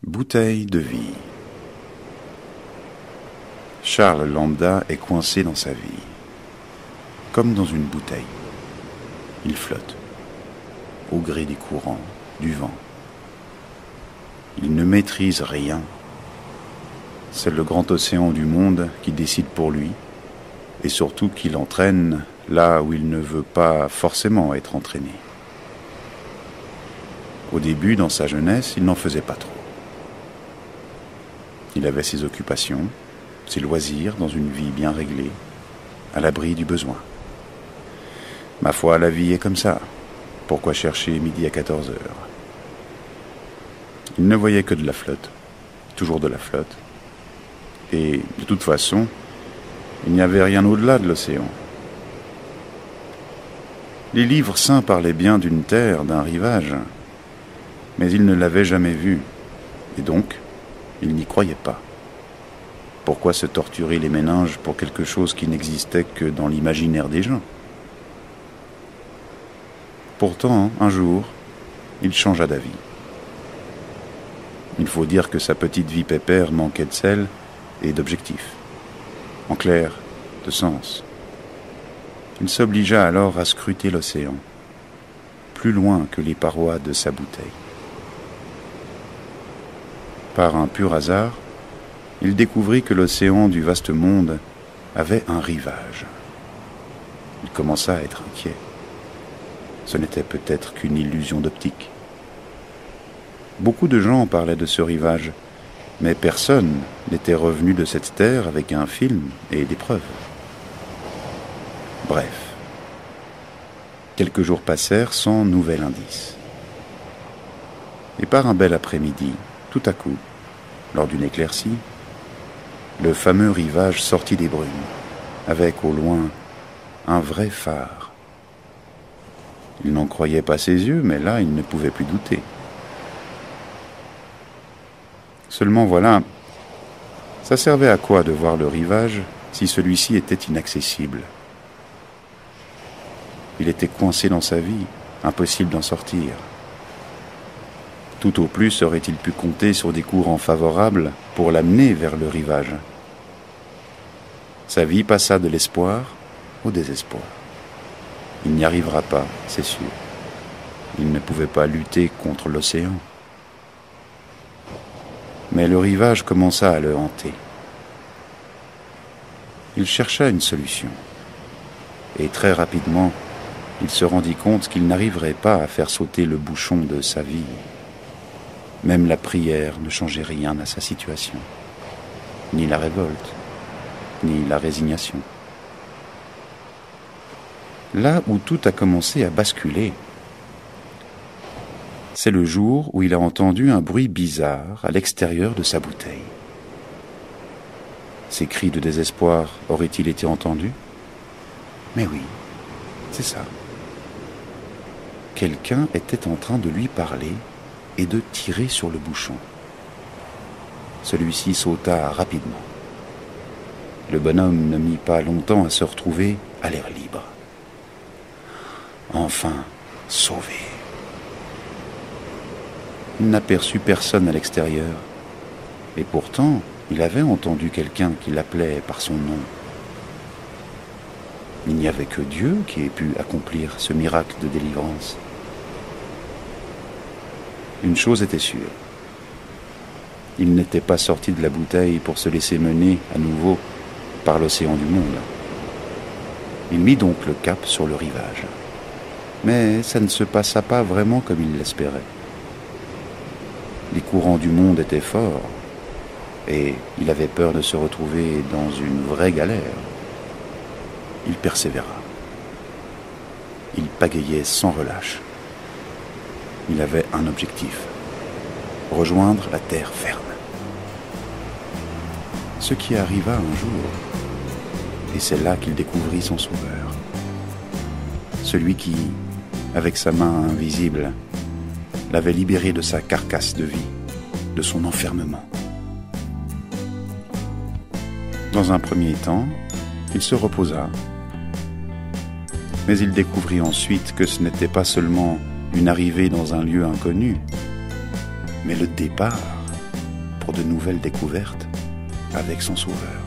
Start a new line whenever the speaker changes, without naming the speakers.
Bouteille de vie. Charles Lambda est coincé dans sa vie, comme dans une bouteille. Il flotte, au gré des courants, du vent. Il ne maîtrise rien. C'est le grand océan du monde qui décide pour lui, et surtout qui l'entraîne là où il ne veut pas forcément être entraîné. Au début, dans sa jeunesse, il n'en faisait pas trop. Il avait ses occupations, ses loisirs dans une vie bien réglée, à l'abri du besoin. Ma foi, la vie est comme ça. Pourquoi chercher midi à 14 heures? Il ne voyait que de la flotte, toujours de la flotte. Et de toute façon, il n'y avait rien au-delà de l'océan. Les livres saints parlaient bien d'une terre, d'un rivage, mais il ne l'avait jamais vu, et donc, il n'y croyait pas. Pourquoi se torturer les méninges pour quelque chose qui n'existait que dans l'imaginaire des gens? Pourtant, un jour, il changea d'avis. Il faut dire que sa petite vie pépère manquait de sel et d'objectif. En clair, de sens. Il s'obligea alors à scruter l'océan, plus loin que les parois de sa bouteille. Par un pur hasard, il découvrit que l'océan du vaste monde avait un rivage. Il commença à être inquiet. Ce n'était peut-être qu'une illusion d'optique. Beaucoup de gens parlaient de ce rivage, mais personne n'était revenu de cette terre avec un film et des preuves. Bref, quelques jours passèrent sans nouvel indice. Et par un bel après-midi, tout à coup, lors d'une éclaircie, le fameux rivage sortit des brumes, avec au loin un vrai phare. Il n'en croyait pas ses yeux, mais là, il ne pouvait plus douter. Seulement voilà, ça servait à quoi de voir le rivage si celui-ci était inaccessible? Il était coincé dans sa vie, impossible d'en sortir. Tout au plus aurait-il pu compter sur des courants favorables pour l'amener vers le rivage. Sa vie passa de l'espoir au désespoir. Il n'y arrivera pas, c'est sûr. Il ne pouvait pas lutter contre l'océan. Mais le rivage commença à le hanter. Il chercha une solution. Et très rapidement, il se rendit compte qu'il n'arriverait pas à faire sauter le bouchon de sa vie. Même la prière ne changeait rien à sa situation. Ni la révolte, ni la résignation. Là où tout a commencé à basculer, c'est le jour où il a entendu un bruit bizarre à l'extérieur de sa bouteille. Ses cris de désespoir auraient-ils été entendus? Mais oui, c'est ça. Quelqu'un était en train de lui parler et de tirer sur le bouchon. Celui-ci sauta rapidement. Le bonhomme ne mit pas longtemps à se retrouver à l'air libre. Enfin, sauvé. Il n'aperçut personne à l'extérieur, et pourtant, il avait entendu quelqu'un qui l'appelait par son nom. Il n'y avait que Dieu qui ait pu accomplir ce miracle de délivrance. Une chose était sûre. Il n'était pas sorti de la bouteille pour se laisser mener à nouveau par l'océan du monde. Il mit donc le cap sur le rivage. Mais ça ne se passa pas vraiment comme il l'espérait. Les courants du monde étaient forts, et il avait peur de se retrouver dans une vraie galère. Il persévéra. Il pagayait sans relâche. Il avait un objectif, rejoindre la terre ferme. Ce qui arriva un jour, et c'est là qu'il découvrit son sauveur. Celui qui, avec sa main invisible, l'avait libéré de sa carcasse de vie, de son enfermement. Dans un premier temps, il se reposa, mais il découvrit ensuite que ce n'était pas seulement une arrivée dans un lieu inconnu, mais le départ pour de nouvelles découvertes avec son sauveur.